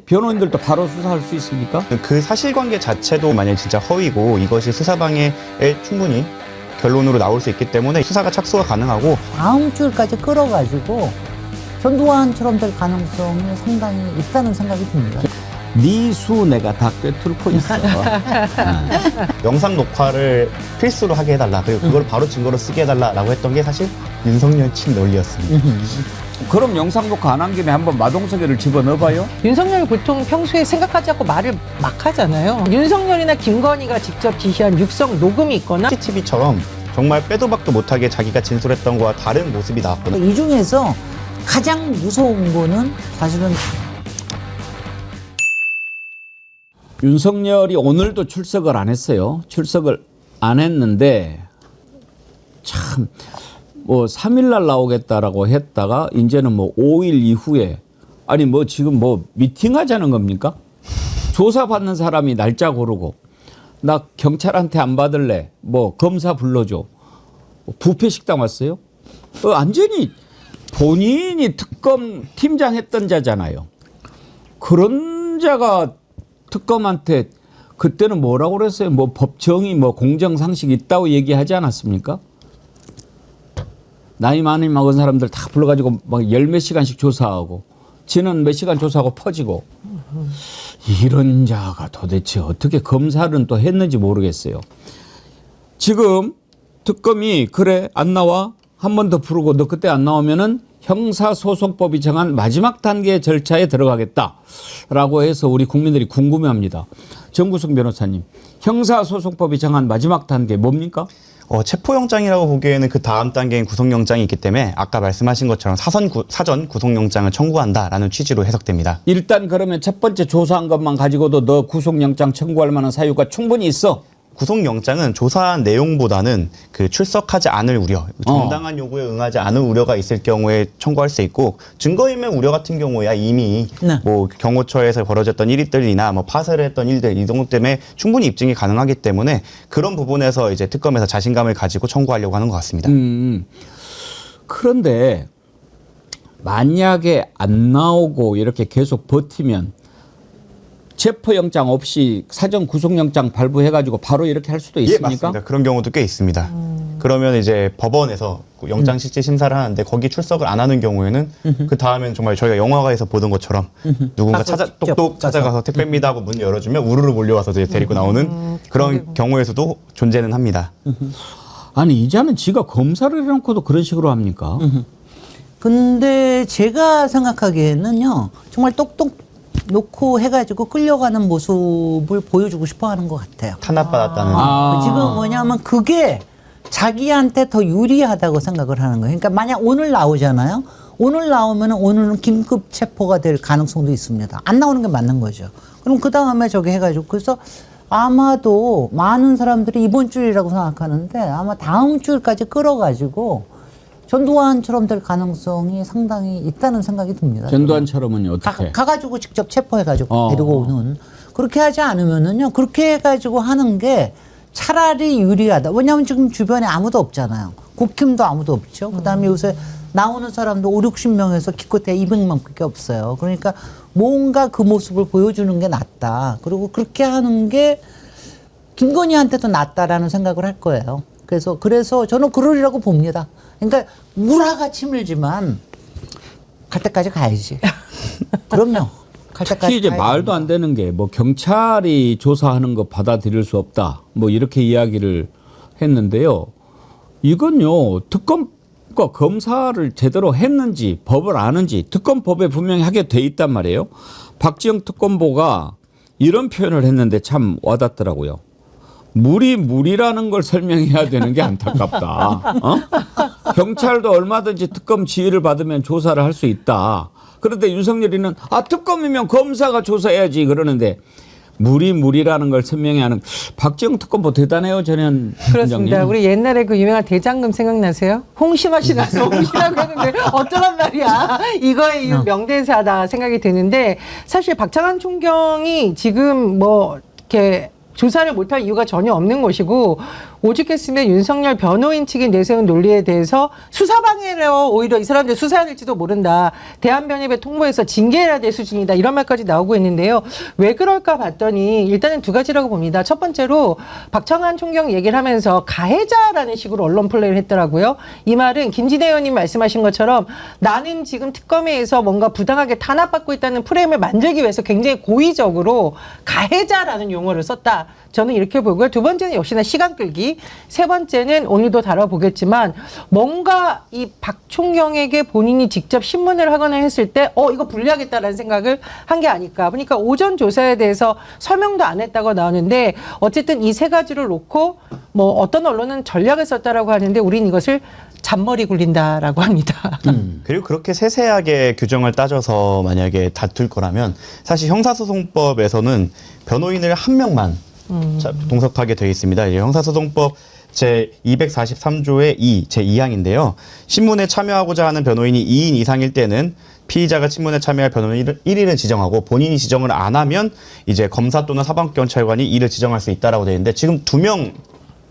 변호인들도 바로 수사할 수 있습니까? 그 사실관계 자체도 만약 진짜 허위고 이것이 수사방해에 충분히 결론으로 나올 수 있기 때문에 수사가 착수가 가능하고 다음 주일까지 끌어가지고 전두환처럼 될 가능성이 상당히 있다는 생각이 듭니다. 네 수 내가 다 꿰뚫고 있어. 영상 녹화를 필수로 하게 해달라, 그리고 그걸 바로 증거로 쓰게 해달라라고 했던 게 사실 윤석열 측 논리였습니다. 그럼 영상 녹화 안 한 김에 한번 마동석이를 집어넣어봐요? 윤석열이 보통 평소에 생각하지 않고 말을 막 하잖아요. 윤석열이나 김건희가 직접 지시한 육성 녹음이 있거나 CCTV처럼 정말 빼도 박도 못하게 자기가 진술했던 거와 다른 모습이 나왔거든요. 이 중에서 가장 무서운 거는 사실은 윤석열이 오늘도 출석을 안 했어요. 출석을 안 했는데 참 뭐 3일날 나오겠다라고 했다가 이제는 뭐 5일 이후에 아니 뭐 지금 뭐 미팅하자는 겁니까? 조사받는 사람이 날짜 고르고 나 경찰한테 안 받을래. 뭐 검사 불러줘. 부패 식당 왔어요? 완전히 본인이 특검 팀장 했던 자잖아요. 그런 자가 특검한테 그때는 뭐라고 그랬어요? 뭐 법정이 뭐 공정상식 있다고 얘기하지 않았습니까? 나이 많이 먹은 사람들 다 불러가지고 막 열 몇 시간씩 조사하고 지는 몇 시간 조사하고 퍼지고 이런 자가 도대체 어떻게 검사는 또 했는지 모르겠어요. 지금 특검이 그래 안 나와? 한 번 더 부르고 너 그때 안 나오면은 형사소송법이 정한 마지막 단계 절차에 들어가겠다라고 해서 우리 국민들이 궁금해합니다. 정구승 변호사님, 형사소송법이 정한 마지막 단계 뭡니까? 체포영장이라고 보기에는 그 다음 단계인 구속영장이 있기 때문에 아까 말씀하신 것처럼 사전 구속영장을 청구한다라는 취지로 해석됩니다. 일단 그러면 첫 번째 조사한 것만 가지고도 너 구속영장 청구할 만한 사유가 충분히 있어. 구속영장은 조사한 내용보다는 그 출석하지 않을 우려, 정당한 요구에 응하지 않을 우려가 있을 경우에 청구할 수 있고, 증거인멸 우려 같은 경우야 이미 네. 뭐 경호처에서 벌어졌던 일들이나 뭐 파쇄를 했던 일들 이 정도 때문에 충분히 입증이 가능하기 때문에 그런 부분에서 이제 특검에서 자신감을 가지고 청구하려고 하는 것 같습니다. 그런데 만약에 안 나오고 이렇게 계속 버티면 체포영장 없이 사전 구속영장 발부해가지고 바로 이렇게 할 수도 있습니까? 예, 맞습니다. 그런 경우도 꽤 있습니다. 그러면 이제 법원에서 영장실질 심사를 하는데 거기 출석을 안 하는 경우에는 그 다음엔 정말 저희가 영화관에서 보던 것처럼 누군가 똑똑 찾아가서 택배입니다 하고 문 열어주면 우르르 몰려와서 이제 데리고 나오는 그런 경우에서도 존재는 합니다. 아니 이자는 지가 검사를 해놓고도 그런 식으로 합니까? 근데 제가 생각하기에는요 정말 똑똑 놓고 해가지고 끌려가는 모습을 보여주고 싶어 하는 것 같아요. 탄압받았다는. 지금 뭐냐면 그게 자기한테 더 유리하다고 생각을 하는 거예요. 그러니까 만약 오늘 나오잖아요. 오늘 나오면 오늘은 긴급 체포가 될 가능성도 있습니다. 안 나오는 게 맞는 거죠. 그럼 그 다음에 저기 해가지고 그래서 아마도 많은 사람들이 이번 주일이라고 생각하는데 아마 다음 주일까지 끌어가지고 전두환처럼 될 가능성이 상당히 있다는 생각이 듭니다. 전두환처럼은요 어떻게? 가가지고 직접 체포해가지고 데리고 오는. 그렇게 하지 않으면은요 그렇게 해가지고 하는 게 차라리 유리하다. 왜냐하면 지금 주변에 아무도 없잖아요. 국힘도 아무도 없죠. 그다음에 요새 나오는 사람도 5, 60명에서 기껏해 200명밖에 없어요. 그러니까 뭔가 그 모습을 보여주는 게 낫다. 그리고 그렇게 하는 게 김건희한테도 낫다라는 생각을 할 거예요. 그래서 저는 그러리라고 봅니다. 그러니까 무라가 치밀지만 갈 때까지 가야지. 그럼요. 갈 때까지 특히 이제 가야지. 말도 안 되는 게 뭐 경찰이 조사하는 거 받아들일 수 없다. 뭐 이렇게 이야기를 했는데요. 이건요 특검과 검사를 제대로 했는지 법을 아는지 특검법에 분명히 하게 돼 있단 말이에요. 박지영 특검보가 이런 표현을 했는데 참 와닿더라고요. 무리라는 걸 설명해야 되는 게 안타깝다. 경찰도 얼마든지 특검 지휘를 받으면 조사를 할 수 있다. 그런데 윤석열이는 특검이면 검사가 조사해야지 그러는데 무리라는 걸 설명해야 하는 박지영 특검보 대단해요. 전현 그렇습니다. 원장님. 우리 옛날에 그 유명한 대장금 생각나세요? 홍시맛이 나서 홍시라고 했는데 어쩌란 말이야. 이거의 명대사다 생각이 드는데 사실 박찬환 총경이 지금 뭐 이렇게 조사를 못할 이유가 전혀 없는 것이고 오죽했으면 윤석열 변호인 측이 내세운 논리에 대해서 수사방해로 오히려 이 사람들 수사해야 될지도 모른다. 대한변협에 통보해서 징계해야 될 수준이다. 이런 말까지 나오고 있는데요. 왜 그럴까 봤더니 일단은 두 가지라고 봅니다. 첫 번째로 박청환 총경 얘기를 하면서 가해자라는 식으로 언론 플레이를 했더라고요. 이 말은 김진애 의원님 말씀하신 것처럼 나는 지금 특검에서 뭔가 부당하게 탄압받고 있다는 프레임을 만들기 위해서 굉장히 고의적으로 가해자라는 용어를 썼다. 저는 이렇게 보고요. 두 번째는 역시나 시간 끌기. 세 번째는 오늘도 다뤄보겠지만 뭔가 이 박 총경에게 본인이 직접 신문을 하거나 했을 때 이거 불리하겠다라는 생각을 한 게 아닐까. 그러니까 오전 조사에 대해서 설명도 안 했다고 나오는데 어쨌든 이 세 가지를 놓고 뭐 어떤 언론은 전략을 썼다라고 하는데 우린 이것을 잔머리 굴린다라고 합니다. 그리고 그렇게 세세하게 규정을 따져서 만약에 다툴 거라면 사실 형사소송법에서는 변호인을 한 명만 동석하게 되어 있습니다. 이제 형사소송법 제 243조의 2, 제 2항인데요. 신문에 참여하고자 하는 변호인이 2인 이상일 때는 피의자가 신문에 참여할 변호인 1인을 지정하고 본인이 지정을 안 하면 이제 검사 또는 사법경찰관이 이를 지정할 수 있다라고 되어 있는데 지금 2명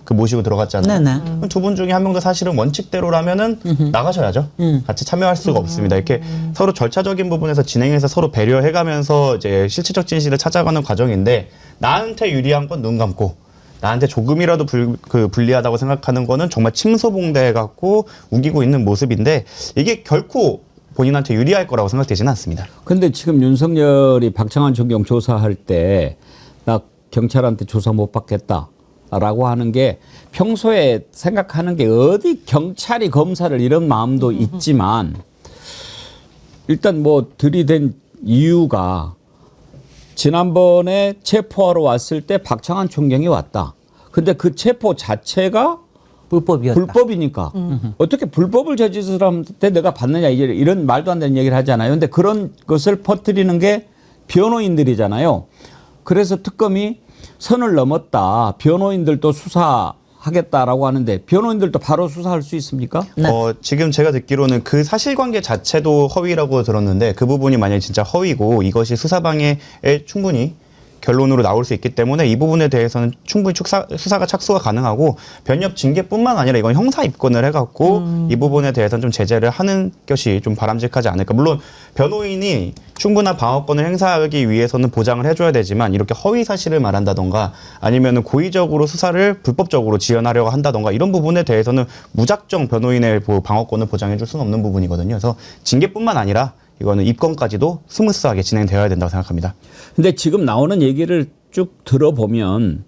모시고 들어갔잖아요. 네네. 두 분 중에 한 명도 사실은 원칙대로라면은 나가셔야죠. 같이 참여할 수가 없습니다. 이렇게 서로 절차적인 부분에서 진행해서 서로 배려해가면서 이제 실체적 진실을 찾아가는 과정인데 나한테 유리한 건 눈 감고 나한테 조금이라도 불리하다고 생각하는 거는 정말 침소봉대 갖고 우기고 있는 모습인데 이게 결코 본인한테 유리할 거라고 생각되지는 않습니다. 근데 지금 윤석열이 박청환 총경 조사할 때 나 경찰한테 조사 못 받겠다. 라고 하는 게 평소에 생각하는 게 어디 경찰이 검사를 이런 마음도 있지만 일단 뭐 들이댄 이유가 지난번에 체포하러 왔을 때 박청환 총경이 왔다. 근데 그 체포 자체가 불법이었다. 불법이니까 어떻게 불법을 저지른 사람한테 내가 받느냐 이런 말도 안 되는 얘기를 하잖아요. 근데 그런 것을 퍼뜨리는 게 변호인들이잖아요. 그래서 특검이 선을 넘었다. 변호인들도 수사하겠다라고 하는데 변호인들도 바로 수사할 수 있습니까? 네. 지금 제가 듣기로는 그 사실관계 자체도 허위라고 들었는데 그 부분이 만약에 진짜 허위고 이것이 수사방해에 충분히 결론으로 나올 수 있기 때문에 이 부분에 대해서는 충분히 수사가 착수가 가능하고 변협 징계뿐만 아니라 이건 형사 입건을 해갖고 이 부분에 대해서는 좀 제재를 하는 것이 좀 바람직하지 않을까. 물론 변호인이 충분한 방어권을 행사하기 위해서는 보장을 해줘야 되지만 이렇게 허위 사실을 말한다던가 아니면은 고의적으로 수사를 불법적으로 지연하려고 한다던가 이런 부분에 대해서는 무작정 변호인의 방어권을 보장해줄 수는 없는 부분이거든요. 그래서 징계뿐만 아니라 이거는 입건까지도 스무스하게 진행되어야 된다고 생각합니다. 근데 지금 나오는 얘기를 쭉 들어보면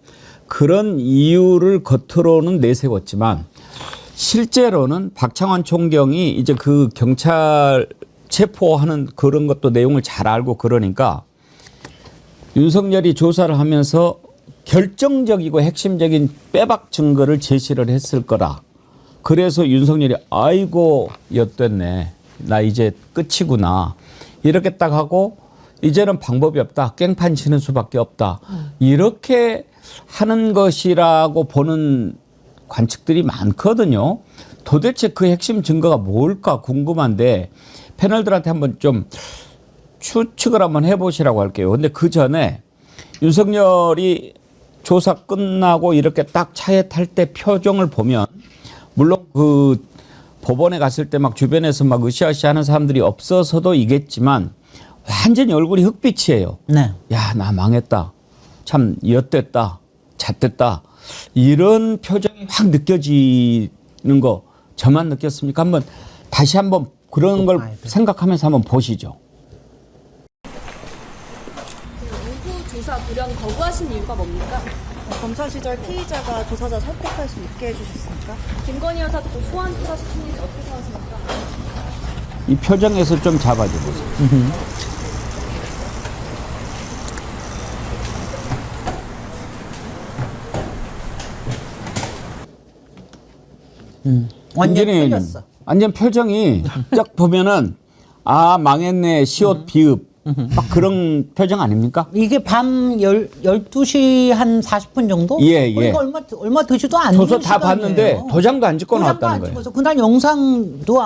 그런 이유를 겉으로는 내세웠지만 실제로는 박청환 총경이 이제 그 경찰 체포하는 그런 것도 내용을 잘 알고 그러니까 윤석열이 조사를 하면서 결정적이고 핵심적인 빼박 증거를 제시를 했을 거라. 그래서 윤석열이 아이고 엿됐네. 나 이제 끝이구나. 이렇게 딱 하고 이제는 방법이 없다. 깽판 치는 수밖에 없다. 이렇게 하는 것이라고 보는 관측들이 많거든요. 도대체 그 핵심 증거가 뭘까 궁금한데 패널들한테 한번 좀 추측을 한번 해보시라고 할게요. 근데 그 전에 윤석열이 조사 끝나고 이렇게 딱 차에 탈 때 표정을 보면 물론 그 법원에 갔을 때 막 주변에서 막 으쌰으쌰 하는 사람들이 없어서도 이겠지만 완전히 얼굴이 흑빛이에요. 네. 야, 나 망했다. 참 엿됐다. 잣됐다. 이런 표정이 확 느껴지는 거 저만 느꼈습니까? 다시 한번 그런 걸 생각하면서 한번 보시죠. 의구 조사 불연 거부하신 이유가 뭡니까? 검사 시절 피의자가 조사자 설득할 수 있게 해주셨습니까? 김건희 여사도 또 소환 조사 시키는지 어떻게 생각하십니까? 이 표정에서 좀 잡아줘 보세요. 완전 완전히 틀렸어. 완전 표정이 딱 보면은 아 망했네 시옷 비읍 막 그런 표정 아닙니까? 이게 밤 12시 한 40분 정도? 예, 예. 그러니까 얼마 되지도 않는 조서 다 시간이에요. 봤는데 도장도 안 찍고 도장도 나왔다는 안 거예요. 찍어서 그날 영상도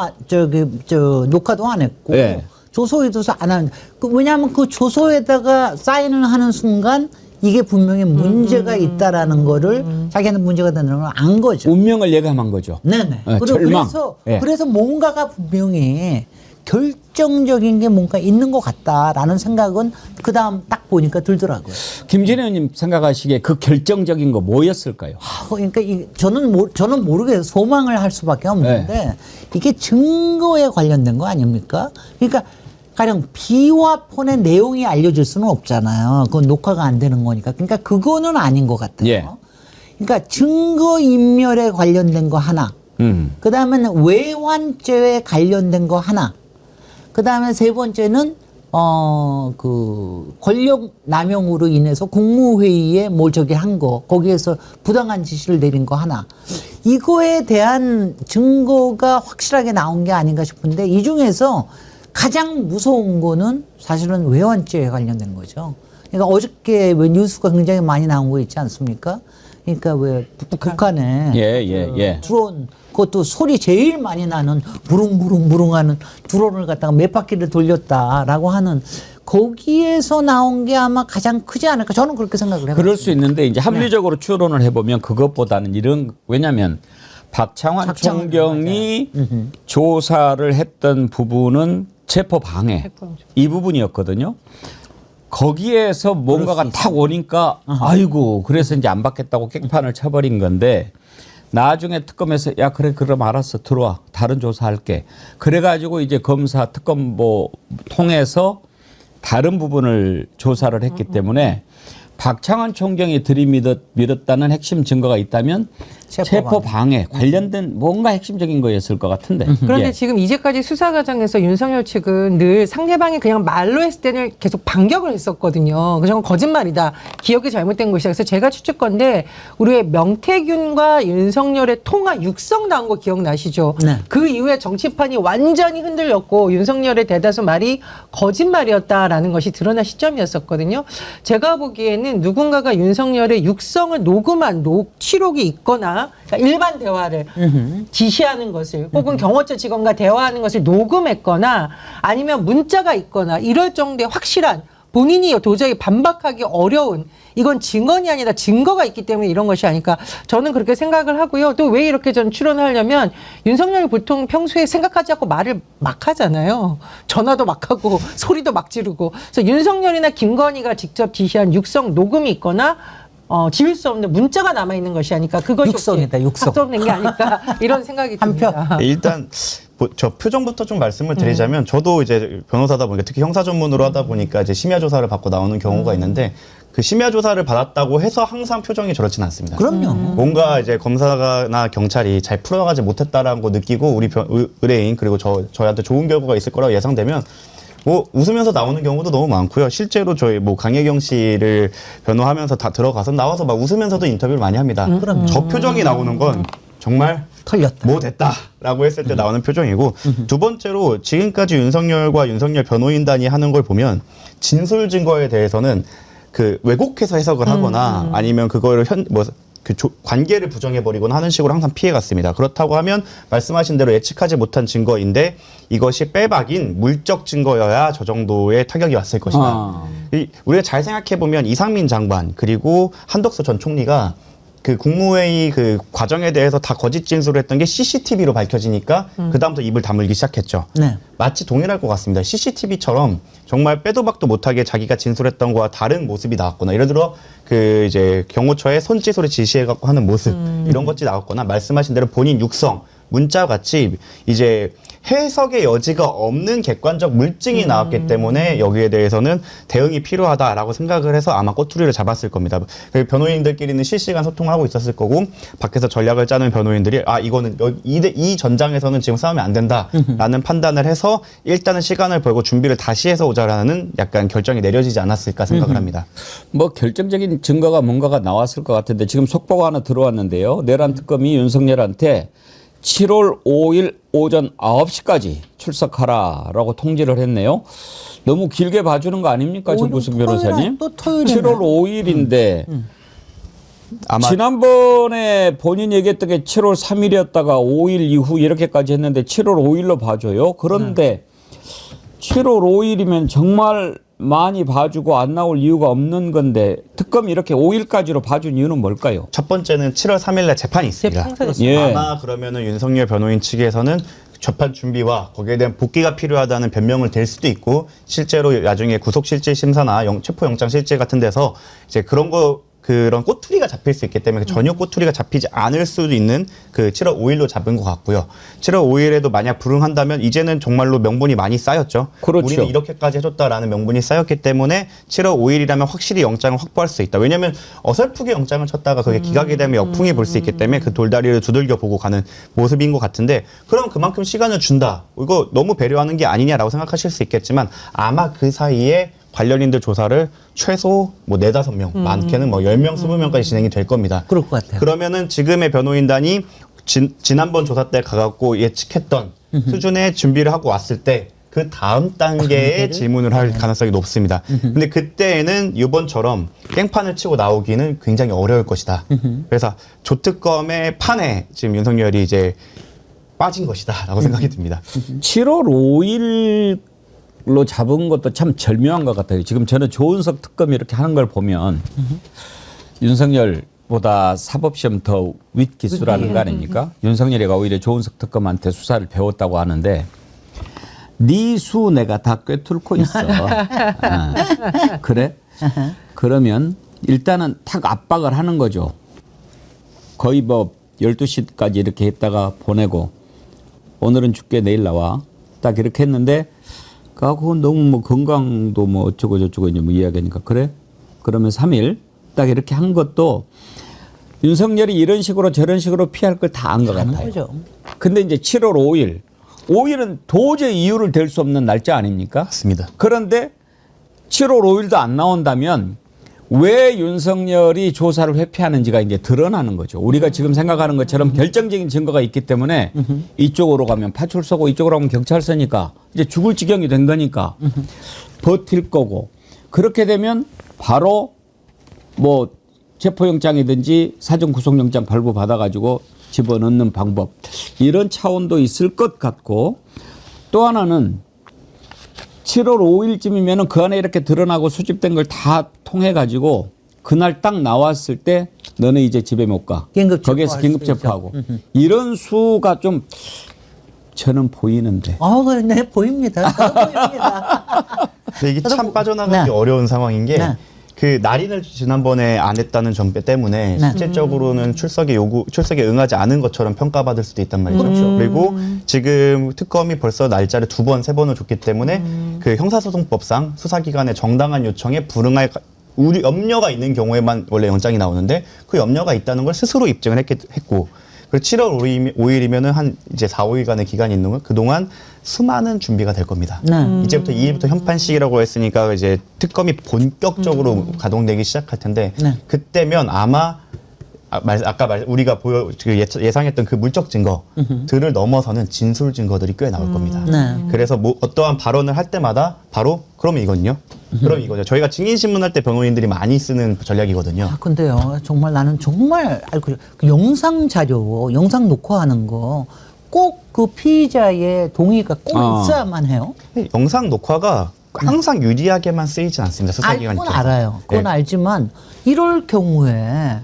녹화도 안 했고 예. 조소에도 안 한. 왜냐하면 그 조소에다가 사인을 하는 순간 이게 분명히 문제가 있다라는 거를 자기한테 문제가 된다는 걸 안 거죠. 운명을 예감한 거죠. 네네. 절망. 예. 그래서 뭔가가 분명히 결정적인 게 뭔가 있는 것 같다라는 생각은 그 다음 딱 보니까 들더라고요. 김진애 의원님 생각하시기에 그 결정적인 거 뭐였을까요? 그러니까 저는 모르겠어요. 소망을 할 수밖에 없는데 이게 증거에 관련된 거 아닙니까? 그러니까 가령 비화폰의 내용이 알려질 수는 없잖아요. 그건 녹화가 안 되는 거니까. 그러니까 그거는 아닌 것 같아요. 예. 그러니까 증거인멸에 관련된 거 하나. 그 다음에는 외환죄에 관련된 거 하나. 그 다음에 세 번째는 그 권력 남용으로 인해서 국무회의에 뭘 저기 한 거, 거기에서 부당한 지시를 내린 거 하나. 이거에 대한 증거가 확실하게 나온 게 아닌가 싶은데 이 중에서 가장 무서운 거는 사실은 외환죄에 관련된 거죠. 그러니까 어저께 왜 뉴스가 굉장히 많이 나온 거 있지 않습니까? 그러니까 왜 북한에 예. 드론, 그것도 소리 제일 많이 나는 부릉부릉부릉하는 드론을 갖다가 몇 바퀴를 돌렸다라고 하는 거기에서 나온 게 아마 가장 크지 않을까 저는 그렇게 생각을 해요. 그럴 수 있는데 이제 합리적으로 추론을 해보면 그것보다는 왜냐하면 박창환 총경이 조사를 했던 부분은 체포 방해 이 부분이었거든요. 거기에서 뭔가가 탁 오니까 아이고 그래서 이제 안 받겠다고 깽판을 쳐버린 건데 나중에 특검에서 야 그래 그럼 알았어 들어와 다른 조사할게 그래가지고 이제 검사 특검 뭐 통해서 다른 부분을 조사를 했기 때문에 박창환 총경이 들이밀었다는 핵심 증거가 있다면 체포 방해 관련된 뭔가 핵심적인 거였을 것 같은데. 그런데 예. 지금 이제까지 수사 과정에서 윤석열 측은 늘 상대방이 그냥 말로 했을 때는 계속 반격을 했었거든요. 그건 거짓말이다. 기억이 잘못된 것이다. 그래서 제가 추측건데 우리의 명태균과 윤석열의 통화 육성 나온 거 기억나시죠? 네. 그 이후에 정치판이 완전히 흔들렸고 윤석열의 대다수 말이 거짓말이었다라는 것이 드러난 시점이었었거든요. 제가 보기에는 누군가가 윤석열의 육성을 녹음한 녹취록이 있거나 그러니까 일반 대화를 지시하는 것을 혹은 경호처 직원과 대화하는 것을 녹음했거나 아니면 문자가 있거나 이럴 정도의 확실한 본인이 도저히 반박하기 어려운 이건 증언이 아니라 증거가 있기 때문에 이런 것이 아닐까 저는 그렇게 생각을 하고요. 또 왜 이렇게 전 추론을 하려면 윤석열이 보통 평소에 생각하지 않고 말을 막 하잖아요. 전화도 막 하고 소리도 막 지르고 그래서 윤석열이나 김건희가 직접 지시한 육성 녹음이 있거나 지울 수 없는 문자가 남아 있는 것이 아닐까 그것이 육성이다, 육성. 확정된 게 아닐까 이런 생각이 듭니다. 일단 저 표정부터 좀 말씀을 드리자면 저도 이제 변호사다 보니까 특히 형사 전문으로 하다 보니까 이제 심야 조사를 받고 나오는 경우가 있는데 그 심야 조사를 받았다고 해서 항상 표정이 저렇진 않습니다. 그럼요. 뭔가 이제 검사나 경찰이 잘 풀어가지 못했다라는 거 느끼고 우리 의뢰인 그리고 저희한테 좋은 결과가 있을 거라고 예상되면 뭐 웃으면서 나오는 경우도 너무 많고요. 실제로 저희 뭐 강혜경 씨를 변호하면서 다 들어가서 나와서 막 웃으면서도 인터뷰를 많이 합니다. 저 표정이 나오는 건 정말 털렸다. 뭐 됐다라고 했을 때 나오는 표정이고 두 번째로 지금까지 윤석열과 윤석열 변호인단이 하는 걸 보면 진술 증거에 대해서는 그 왜곡해서 해석을 하거나 아니면 그거를 관계를 부정해버리거나 하는 식으로 항상 피해갔습니다. 그렇다고 하면 말씀하신 대로 예측하지 못한 증거인데 이것이 빼박인 물적 증거여야 저 정도의 타격이 왔을 것이다. 우리가 잘 생각해보면 이상민 장관 그리고 한덕수 전 총리가 그 국무회의 그 과정에 대해서 다 거짓 진술을 했던 게 CCTV로 밝혀지니까 그다음부터 입을 다물기 시작했죠. 네. 마치 동일할 것 같습니다. CCTV처럼 정말 빼도 박도 못하게 자기가 진술했던 거와 다른 모습이 나왔거나 예를 들어 그 이제 경호처에 손짓으로 지시해갖고 하는 모습 이런 것들이 나왔거나 말씀하신 대로 본인 육성 문자 같이 이제 해석의 여지가 없는 객관적 물증이 나왔기 때문에 여기에 대해서는 대응이 필요하다라고 생각을 해서 아마 꼬투리를 잡았을 겁니다. 변호인들끼리는 실시간 소통하고 있었을 거고 밖에서 전략을 짜는 변호인들이 이거는 이 전장에서는 지금 싸우면 안 된다라는 판단을 해서 일단은 시간을 벌고 준비를 다시 해서 오자라는 약간 결정이 내려지지 않았을까 생각을 합니다. 뭐 결정적인 증거가 뭔가가 나왔을 것 같은데 지금 속보가 하나 들어왔는데요. 내란 특검이 윤석열한테 7월 5일 오전 9시까지 출석하라라고 통지를 했네요. 너무 길게 봐주는 거 아닙니까? 정구승 변호사님. 또 토요일이네. 7월 5일인데 아마 지난번에 본인 얘기했던 게 7월 3일이었다가 5일 이후 이렇게까지 했는데 7월 5일로 봐줘요. 그런데 7월 5일이면 정말 많이 봐주고 안 나올 이유가 없는 건데 특검이 이렇게 5일까지로 봐준 이유는 뭘까요? 첫 번째는 7월 3일날 재판이 있습니다. 예. 아마 그러면은 윤석열 변호인 측에서는 재판 준비와 거기에 대한 복귀가 필요하다는 변명을 댈 수도 있고 실제로 나중에 구속실질심사나 체포영장실질 같은 데서 이제 그런 꼬투리가 잡힐 수 있기 때문에 전혀 꼬투리가 잡히지 않을 수도 있는 그 7월 5일로 잡은 것 같고요. 7월 5일에도 만약 불응한다면 이제는 정말로 명분이 많이 쌓였죠. 그렇죠. 우리는 이렇게까지 해줬다라는 명분이 쌓였기 때문에 7월 5일이라면 확실히 영장을 확보할 수 있다. 왜냐하면 어설프게 영장을 쳤다가 그게 기각이 되면 역풍이 불 수 있기 때문에 그 돌다리를 두들겨 보고 가는 모습인 것 같은데 그럼 그만큼 시간을 준다. 이거 너무 배려하는 게 아니냐라고 생각하실 수 있겠지만 아마 그 사이에 관련인들 조사를 최소 뭐 4-5명, 많게는 뭐 10명, 20명까지 진행이 될 겁니다. 그럴 것 같아요. 그러면은 지금의 변호인단이 지난번 조사 때 가갖고 예측했던 수준의 준비를 하고 왔을 때 그 다음 단계의 질문을 할 가능성이 높습니다. 근데 그때에는 이번처럼 깽판을 치고 나오기는 굉장히 어려울 것이다. 그래서 조특검의 판에 지금 윤석열이 이제 빠진 것이다라고 생각이 듭니다. 7월 5일로 잡은 것도 참 절묘한 것 같아요. 지금 저는 조은석 특검이 이렇게 하는 걸 보면 윤석열보다 사법시험 더 윗기수라는 거 아닙니까? 윤석열이가 오히려 조은석 특검한테 수사를 배웠다고 하는데 네 수 내가 다 꿰뚫고 있어. 그래? 그러면 일단은 탁 압박을 하는 거죠. 거의 뭐 12시까지 이렇게 했다가 보내고 오늘은 죽게 내일 나와. 딱 이렇게 했는데 그거 너무 뭐 건강도 뭐 어쩌고 저쩌고 이제 뭐 이야기하니까 그래? 그러면 3일 딱 이렇게 한 것도 윤석열이 이런 식으로 저런 식으로 피할 걸 다 한 것 같아요. 거죠. 근데 이제 7월 5일은 도저히 이유를 댈 수 없는 날짜 아닙니까? 맞습니다. 그런데 7월 5일도 안 나온다면 왜 윤석열이 조사를 회피하는지가 이제 드러나는 거죠. 우리가 지금 생각하는 것처럼 결정적인 증거가 있기 때문에 이쪽으로 가면 파출소고 이쪽으로 가면 경찰서니까 이제 죽을 지경이 된 거니까 버틸 거고 그렇게 되면 바로 뭐 체포영장이든지 사전구속영장 발부받아가지고 집어넣는 방법 이런 차원도 있을 것 같고 또 하나는 7월 5일쯤이면은 그 안에 이렇게 드러나고 수집된 걸 다 통해 가지고 그날 딱 나왔을 때 너네 이제 집에 못 가. 긴급 거기에서 체포할 긴급 수 있죠. 체포하고 이런 수가 좀 저는 보이는데. 네, 보입니다. 보입니다. 근데 이게 참 빠져나가기 네. 어려운 상황인 게 네. 그 날인을 지난번에 안 했다는 점 때문에 네. 실질적으로는 출석에 응하지 않은 것처럼 평가받을 수도 있단 말이죠. 그리고 지금 특검이 벌써 날짜를 2번, 3번을 줬기 때문에 그 형사소송법상 수사기관의 정당한 요청에 불응할 우리 염려가 있는 경우에만 원래 영장이 나오는데 그 염려가 있다는 걸 스스로 입증을 했고 그리고 7월 5일이면은 한 이제 4, 5일간의 기간이 있는 건 그동안 수많은 준비가 될 겁니다. 이제부터 2일부터 현판식이라고 했으니까 이제 특검이 본격적으로 가동되기 시작할 텐데 네. 그때면 아마 우리가 예상했던 그 물적 증거들을 넘어서는 진술 증거들이 꽤 나올 겁니다. 네. 그래서 뭐 어떠한 발언을 할 때마다 바로 그러면 이거는요? 그럼 이거죠. 저희가 증인신문 할 때 변호인들이 많이 쓰는 전략이거든요. 아, 근데요, 정말 나는 정말 알고 싶어요. 그 영상 자료, 영상 녹화하는 거 꼭 그 피의자의 동의가 꼭 있어야만 해요. 영상 녹화가 항상 유리하게만 쓰이지 않습니다. 수사기관 알고는 입장에서. 알아요. 그건 네. 알지만 이럴 경우에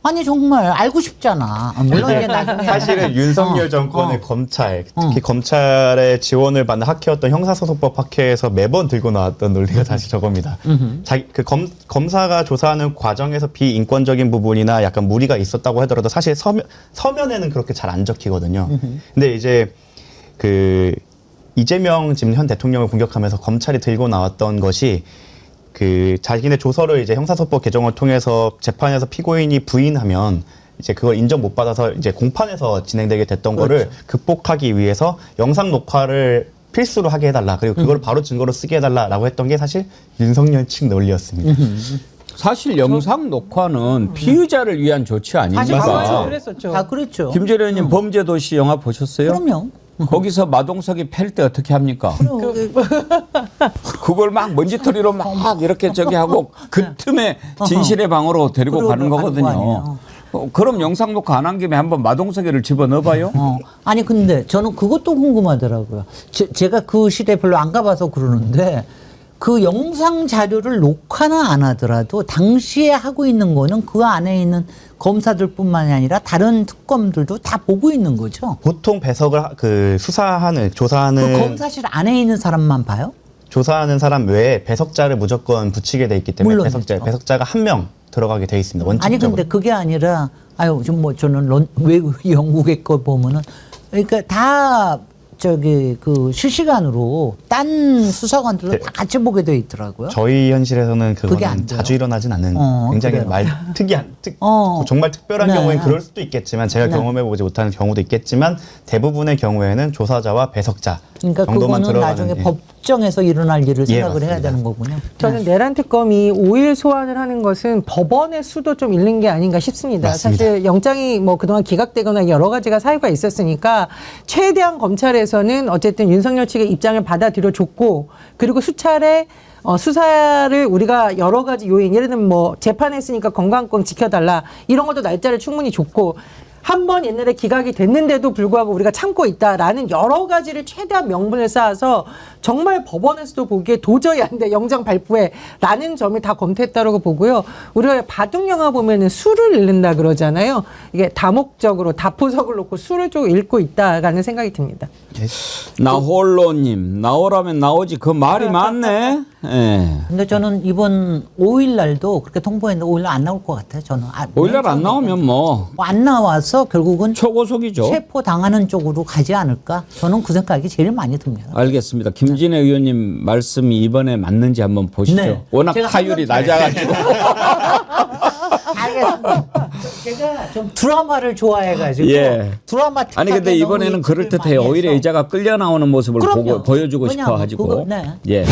아니 정말 알고 싶잖아. 물론 이제 나중에 사실은 윤석열 정권의 검찰, 특히 검찰의 지원을 받는 학회였던 형사소송법 학회에서 매번 들고 나왔던 논리가 사실 저겁니다. 검사가 조사하는 과정에서 비인권적인 부분이나 약간 무리가 있었다고 하더라도 사실 서면에는 그렇게 잘 안 적히거든요. 근데 이제 그 이재명 지금 현 대통령을 공격하면서 검찰이 들고 나왔던 것이 그 자기네 조서를 이제 형사소법 개정을 통해서 재판에서 피고인이 부인하면 이제 그걸 인정 못 받아서 이제 공판에서 진행되게 됐던 거를 극복하기 위해서 영상 녹화를 필수로 하게 해달라. 그리고 그걸 바로 증거로 쓰게 해달라라고 했던 게 사실 윤석열 측 논리였습니다. 사실 영상 녹화는 피의자를 위한 조치 아닙니까? 그랬었죠. 다 그랬죠. 김재련 의원님 범죄도시 영화 보셨어요? 그럼요. 거기서 마동석이 팰 때 어떻게 합니까? 그걸 막 먼지털이로 막 이렇게 저기 하고 그 틈에 진실의 방으로 데리고 가는 거거든요. 그럼 영상 녹화 안 한 김에 한번 마동석이를 집어넣어봐요. 아니 근데 저는 그것도 궁금하더라고요. 제가 그 시대 별로 안 가봐서 그러는데 그 영상 자료를 녹화는 안 하더라도 당시에 하고 있는 거는 그 안에 있는 검사들뿐만이 아니라 다른 특검들도 다 보고 있는 거죠. 보통 배석을 수사하는 그 조사하는 검사실 안에 있는 사람만 봐요? 조사하는 사람 외에 배석자를 무조건 붙이게 돼 있기 때문에 물론이죠. 배석자가 한 명 들어가게 돼 있습니다. 아니 원칙적으로. 근데 그게 아니라 좀 뭐 저는 외국 영국의 거 보면은 그러니까 다 저기 그 실시간으로 딴 수사관들도 네. 다 같이 보게 돼 있더라고요. 저희 현실에서는 그게 안 그거는 돼요? 자주 일어나진 않는 굉장히 그래요. 특이한 어. 정말 특별한 네. 경우엔 그럴 수도 있겠지만 제가 네. 경험해보지 못하는 경우도 있겠지만 대부분의 경우에는 조사자와 배석자 그러니까 정도만 그거는 들어가는 나중에 예. 법정에서 일어날 일을 예, 생각을 해야 맞습니다. 되는 거군요. 저는 내란 특검이 5일 소환을 하는 것은 법원의 수도 좀 잃는 게 아닌가 싶습니다. 맞습니다. 사실 영장이 뭐 그동안 기각되거나 여러 가지가 사유가 있었으니까 최대한 검찰에서는 어쨌든 윤석열 측의 입장을 받아들여 줬고 그리고 수차례 수사를 우리가 여러 가지 요인 예를 들면 뭐 재판했으니까 건강권 지켜달라 이런 것도 날짜를 충분히 줬고 한 번 옛날에 기각이 됐는데도 불구하고 우리가 참고 있다라는 여러 가지를 최대한 명분을 쌓아서 정말 법원에서도 보기에 도저히 안 돼 영장 발부해 라는 점을 다 검토했다고 보고요. 우리가 바둑 영화 보면은 수를 잃는다 그러잖아요. 이게 다목적으로 다포석을 놓고 수를 좀 읽고 있다라는 생각이 듭니다. 나홀로님 나오라면 나오지 그 말이 많네. 예. 근데 저는 이번 5일 날도 그렇게 통보했는데 5일 날 안 나올 것 같아요. 저는 5일날 안 나오면 뭐 안 나와서 결국은 초고속이죠. 체포 당하는 쪽으로 가지 않을까? 저는 그 생각이 제일 많이 듭니다. 알겠습니다. 김진애 의원님 말씀이 이번에 맞는지 한번 보시죠. 네. 워낙 제가 타율이 한번 낮아가지고. 알겠습니다. 제가 좀 드라마를 좋아해가지고 예. 드라마 아니 근데 이번에는 그럴 듯해요. 오히려 의자가 끌려 나오는 모습을 그럼요. 보여주고 왜냐하면 싶어 가지고. 그거, 네. 예.